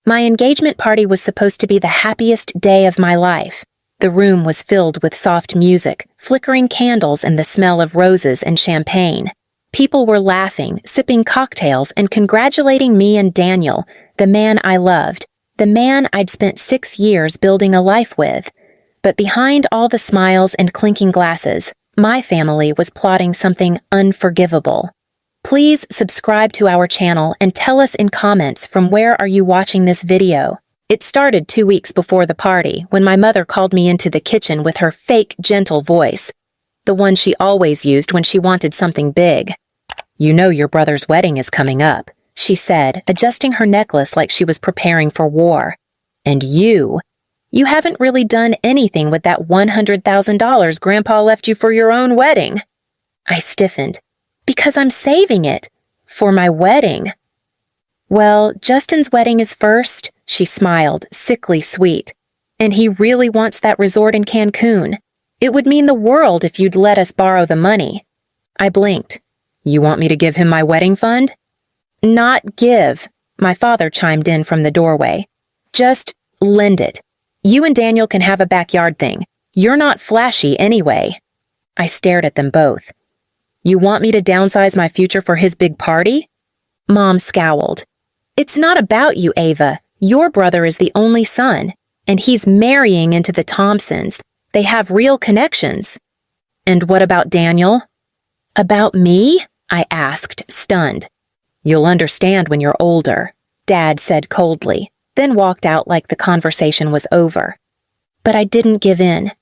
My engagement party was supposed to be the happiest day of my life. The room was filled with soft music, flickering candles, and the smell of roses and champagne. People were laughing, sipping cocktails, and congratulating me and Daniel, the man I loved, the man I'd spent 6 years building a life with. But behind all the smiles and clinking glasses, my family was plotting something unforgivable. Please subscribe to our channel and tell us in comments from where are you watching this video. It started 2 weeks before the party when my mother called me into the kitchen with her fake gentle voice, the one she always used when she wanted something big. "You know your brother's wedding is coming up," she said, adjusting her necklace like she was preparing for war. "And you haven't really done anything with that $100,000 Grandpa left you for your own wedding." I stiffened. "Because I'm saving it. For my wedding." "Well, Justin's wedding is first," she smiled, sickly sweet. "And he really wants that resort in Cancun. It would mean the world if you'd let us borrow the money." I blinked. "You want me to give him my wedding fund?" "Not give," my father chimed in from the doorway. "Just lend it. You and Daniel can have a backyard thing. You're not flashy anyway." I stared at them both. "You want me to downsize my future for his big party?" Mom scowled. "It's not about you, Ava. Your brother is the only son, and he's marrying into the Thompsons. They have real connections." "And what about Daniel?" "About me?" I asked, stunned. "You'll understand when you're older," Dad said coldly, then walked out like the conversation was over. But I didn't give in.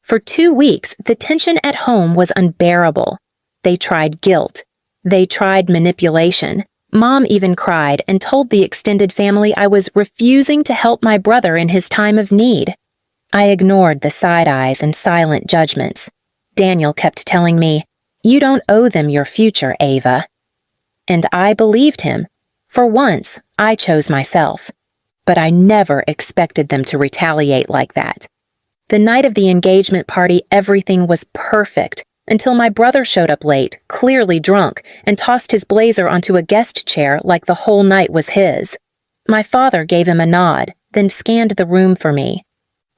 For 2 weeks, the tension at home was unbearable. They tried guilt. They tried manipulation. Mom even cried and told the extended family I was refusing to help my brother in his time of need. I ignored the side eyes and silent judgments. Daniel kept telling me, "You don't owe them your future, Ava." And I believed him. For once, I chose myself. But I never expected them to retaliate like that. The night of the engagement party, everything was perfect, until my brother showed up late, clearly drunk, and tossed his blazer onto a guest chair like the whole night was his. My father gave him a nod, then scanned the room for me.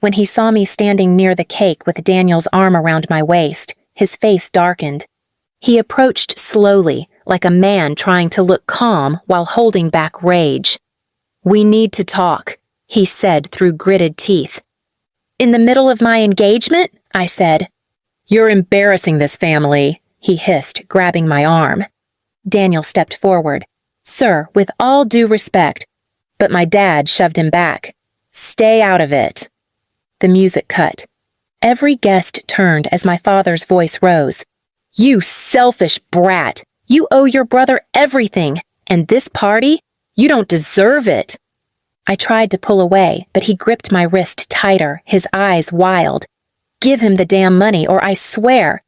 When he saw me standing near the cake with Daniel's arm around my waist, his face darkened. He approached slowly, like a man trying to look calm while holding back rage. "We need to talk," he said through gritted teeth. "In the middle of my engagement?" I said. "You're embarrassing this family," he hissed, grabbing my arm. Daniel stepped forward. "Sir, with all due respect," but my dad shoved him back. "Stay out of it." The music cut. Every guest turned as my father's voice rose. "You selfish brat! You owe your brother everything, and this party? You don't deserve it." I tried to pull away, but he gripped my wrist tighter, his eyes wild. "Give him the damn money, or I swear."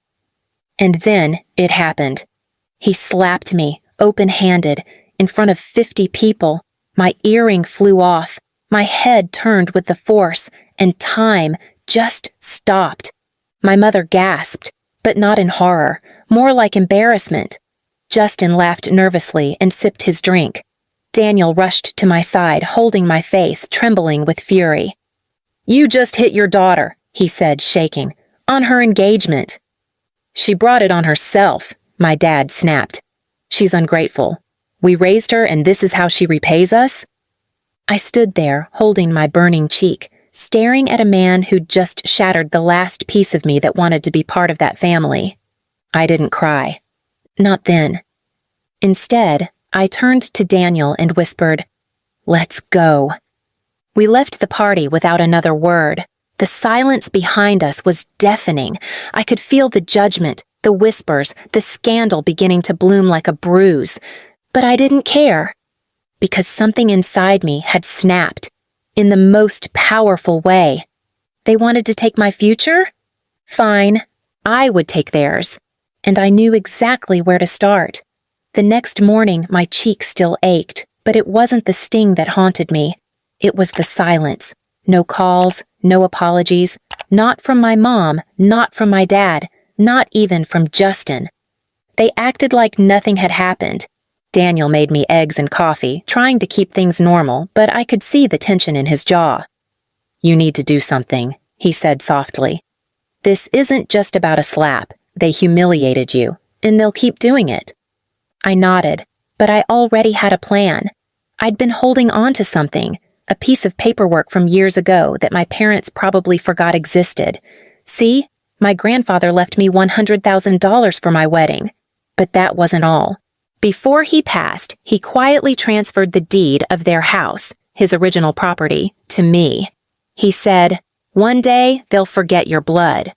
And then it happened. He slapped me, open-handed, in front of 50 people. My earring flew off. My head turned with the force, and time just stopped. My mother gasped, but not in horror, more like embarrassment. Justin laughed nervously and sipped his drink. Daniel rushed to my side, holding my face, trembling with fury. "You just hit your daughter," he said, shaking, "on her engagement." "She brought it on herself," my dad snapped. "She's ungrateful. We raised her and this is how she repays us?" I stood there, holding my burning cheek, staring at a man who'd just shattered the last piece of me that wanted to be part of that family. I didn't cry. Not then. Instead, I turned to Daniel and whispered, "Let's go." We left the party without another word. The silence behind us was deafening. I could feel the judgment, the whispers, the scandal beginning to bloom like a bruise. But I didn't care. Because something inside me had snapped, in the most powerful way. They wanted to take my future? Fine, I would take theirs. And I knew exactly where to start. The next morning, my cheek still ached, but it wasn't the sting that haunted me. It was the silence. No calls, no apologies. Not from my mom, not from my dad, not even from Justin. They acted like nothing had happened. Daniel made me eggs and coffee, trying to keep things normal, but I could see the tension in his jaw. "You need to do something," he said softly. "This isn't just about a slap. They humiliated you, and they'll keep doing it." I nodded, but I already had a plan. I'd been holding on to something, a piece of paperwork from years ago that my parents probably forgot existed. See, my grandfather left me $100,000 for my wedding. But that wasn't all. Before he passed, he quietly transferred the deed of their house, his original property, to me. He said, "One day, they'll forget your blood.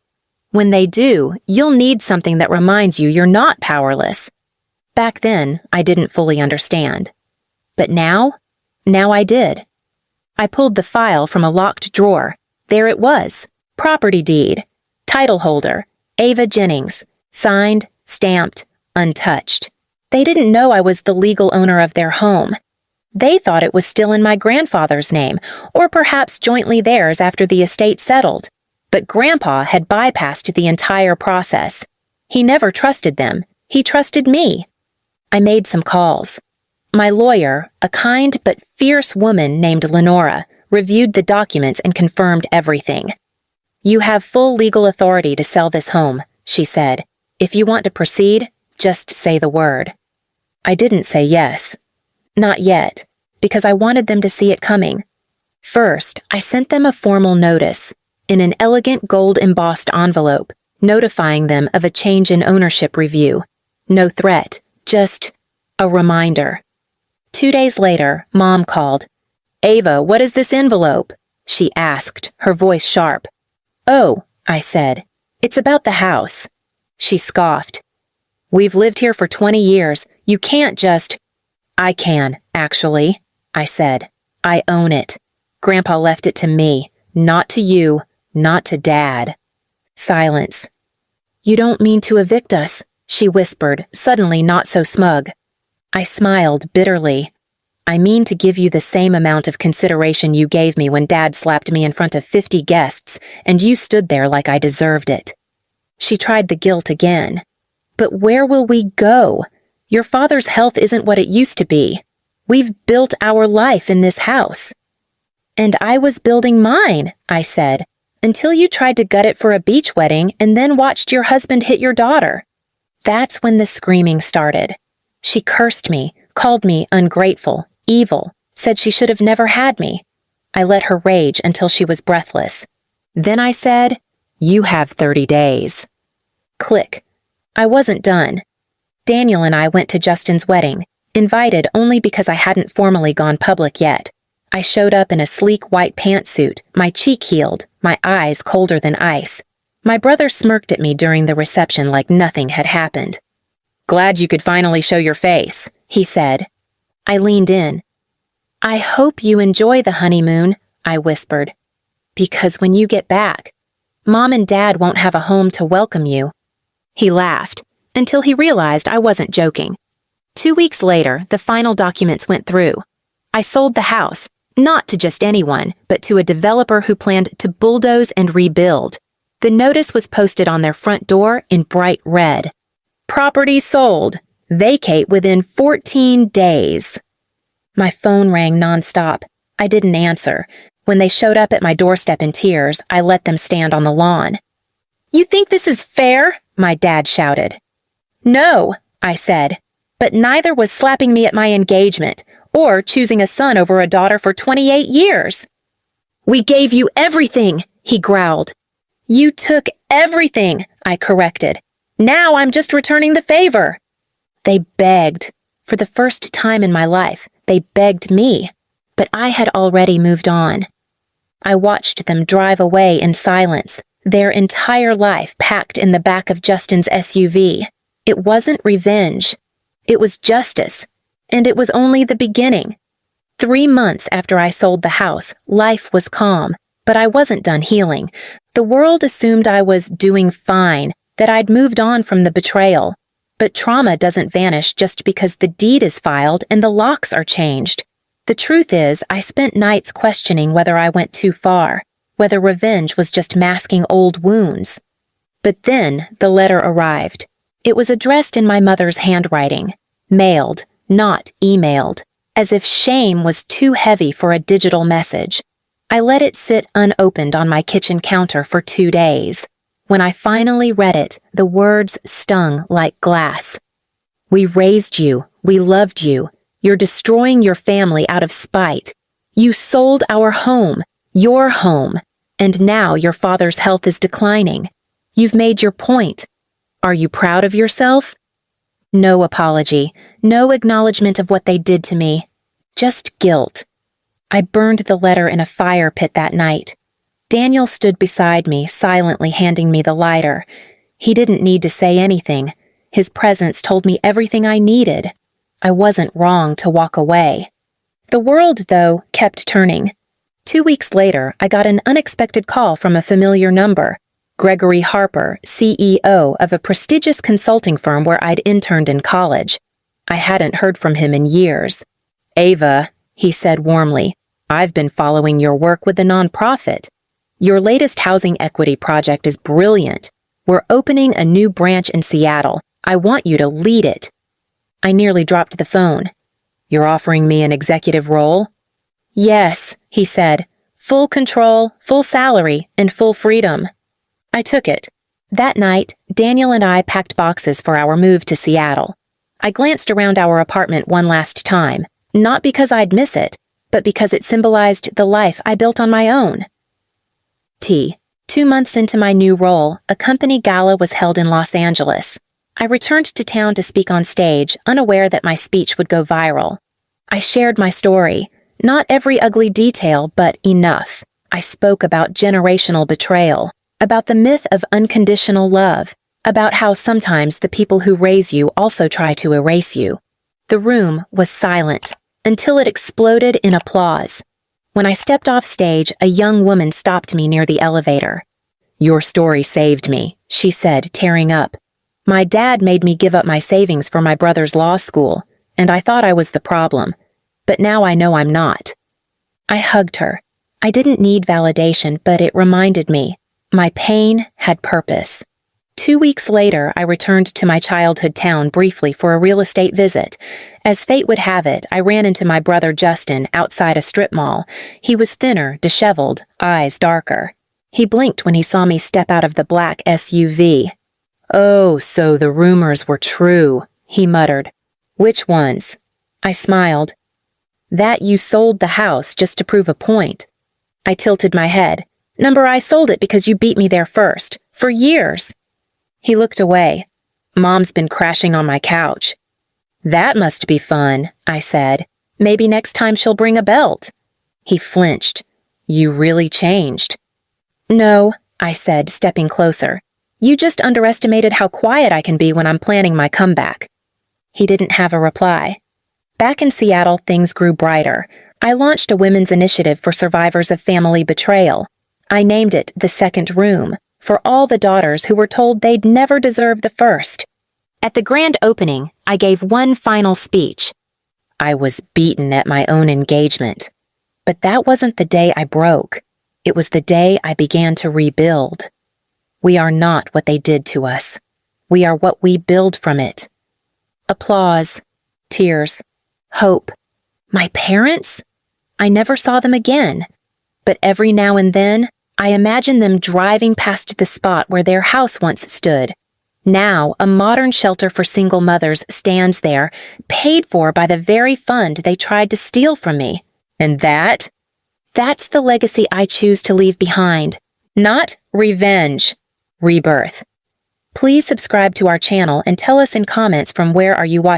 When they do, you'll need something that reminds you you're not powerless." Back then, I didn't fully understand. But now I did. I pulled the file from a locked drawer. There it was. Property deed. Title holder, Ava Jennings. Signed, stamped, untouched. They didn't know I was the legal owner of their home. They thought it was still in my grandfather's name, or perhaps jointly theirs after the estate settled. But Grandpa had bypassed the entire process. He never trusted them. He trusted me. I made some calls. My lawyer, a kind but fierce woman named Lenora, reviewed the documents and confirmed everything. "You have full legal authority to sell this home," she said. "If you want to proceed, just say the word." I didn't say yes. Not yet, because I wanted them to see it coming. First, I sent them a formal notice, in an elegant gold-embossed envelope, notifying them of a change in ownership review. No threat, just a reminder. 2 days later, Mom called. "Ava, what is this envelope?" she asked, her voice sharp. "Oh," I said, "it's about the house." She scoffed. "We've lived here for 20 years. You can't just—" "I can, actually," I said. "I own it. Grandpa left it to me, not to you, not to Dad." Silence. "You don't mean to evict us," she whispered, suddenly not so smug. I smiled bitterly. "I mean to give you the same amount of consideration you gave me when Dad slapped me in front of 50 guests, and you stood there like I deserved it." She tried the guilt again. "But where will we go? Your father's health isn't what it used to be. We've built our life in this house." "And I was building mine," I said, "until you tried to gut it for a beach wedding and then watched your husband hit your daughter." That's when the screaming started. She cursed me, called me ungrateful, evil, said she should have never had me. I let her rage until she was breathless. Then I said, "You have 30 days. Click. I wasn't done. Daniel and I went to Justin's wedding, invited only because I hadn't formally gone public yet. I showed up in a sleek white pantsuit, my cheek healed, my eyes colder than ice. My brother smirked at me during the reception like nothing had happened. "Glad you could finally show your face," he said. I leaned in. "I hope you enjoy the honeymoon," I whispered. "Because when you get back, Mom and Dad won't have a home to welcome you." He laughed, until he realized I wasn't joking. 2 weeks later, the final documents went through. I sold the house, not to just anyone, but to a developer who planned to bulldoze and rebuild. The notice was posted on their front door in bright red. "Property sold. Vacate within 14 days." My phone rang nonstop. I didn't answer. When they showed up at my doorstep in tears, I let them stand on the lawn. "You think this is fair?" my dad shouted. "No," I said, "but neither was slapping me at my engagement or choosing a son over a daughter for 28 years. "We gave you everything," he growled. "You took everything," I corrected. "Now I'm just returning the favor." They begged. For the first time in my life, they begged me. But I had already moved on. I watched them drive away in silence, their entire life packed in the back of Justin's SUV. It wasn't revenge. It was justice. And it was only the beginning. 3 months after I sold the house, life was calm, but I wasn't done healing. The world assumed I was doing fine, that I'd moved on from the betrayal. But trauma doesn't vanish just because the deed is filed and the locks are changed. The truth is, I spent nights questioning whether I went too far, whether revenge was just masking old wounds. But then the letter arrived. It was addressed in my mother's handwriting, mailed, not emailed, as if shame was too heavy for a digital message. I let it sit unopened on my kitchen counter for 2 days. When I finally read it, the words stung like glass. We raised you. We loved you. You're destroying your family out of spite. You sold our home, your home, and now your father's health is declining. You've made your point. Are you proud of yourself? No apology, no acknowledgement of what they did to me. Just guilt. I burned the letter in a fire pit that night. Daniel stood beside me, silently handing me the lighter. He didn't need to say anything. His presence told me everything I needed. I wasn't wrong to walk away. The world, though, kept turning. 2 weeks later, I got an unexpected call from a familiar number. Gregory Harper, CEO of a prestigious consulting firm where I'd interned in college. I hadn't heard from him in years. "Ava," he said warmly, "I've been following your work with the nonprofit. Your latest housing equity project is brilliant. We're opening a new branch in Seattle. I want you to lead it." I nearly dropped the phone. "You're offering me an executive role?" "Yes," he said. "Full control, full salary, and full freedom." I took it. That night, Daniel and I packed boxes for our move to Seattle. I glanced around our apartment one last time, not because I'd miss it, but because it symbolized the life I built on my own. 2 months into my new role, a company gala was held in Los Angeles. I returned to town to speak on stage, unaware that my speech would go viral. I shared my story. Not every ugly detail, but enough. I spoke about generational betrayal, about the myth of unconditional love, about how sometimes the people who raise you also try to erase you. The room was silent, until it exploded in applause. When I stepped off stage, a young woman stopped me near the elevator. "Your story saved me," she said, tearing up. "My dad made me give up my savings for my brother's law school, and I thought I was the problem. But now I know I'm not." I hugged her. I didn't need validation, but it reminded me. My pain had purpose. 2 weeks later, I returned to my childhood town briefly for a real estate visit. As fate would have it, I ran into my brother Justin outside a strip mall. He was thinner, disheveled, eyes darker. He blinked when he saw me step out of the black SUV. "Oh, so the rumors were true," he muttered. "Which ones?" I smiled. "That you sold the house just to prove a point." I tilted my head. I sold it because you beat me there first. For years." He looked away. "Mom's been crashing on my couch." "That must be fun," I said. "Maybe next time she'll bring a belt." He flinched. "You really changed." "No," I said, stepping closer. "You just underestimated how quiet I can be when I'm planning my comeback." He didn't have a reply. Back in Seattle, things grew brighter. I launched a women's initiative for survivors of family betrayal. I named it The Second Room, for all the daughters who were told they'd never deserve the first. At the grand opening, I gave one final speech. I was beaten at my own engagement. But that wasn't the day I broke. It was the day I began to rebuild. We are not what they did to us. We are what we build from it. Applause, tears, hope. My parents? I never saw them again. But every now and then, I imagine them driving past the spot where their house once stood. Now, a modern shelter for single mothers stands there, paid for by the very fund they tried to steal from me. And that's the legacy I choose to leave behind. Not revenge, rebirth. Please subscribe to our channel and tell us in comments from where are you watching.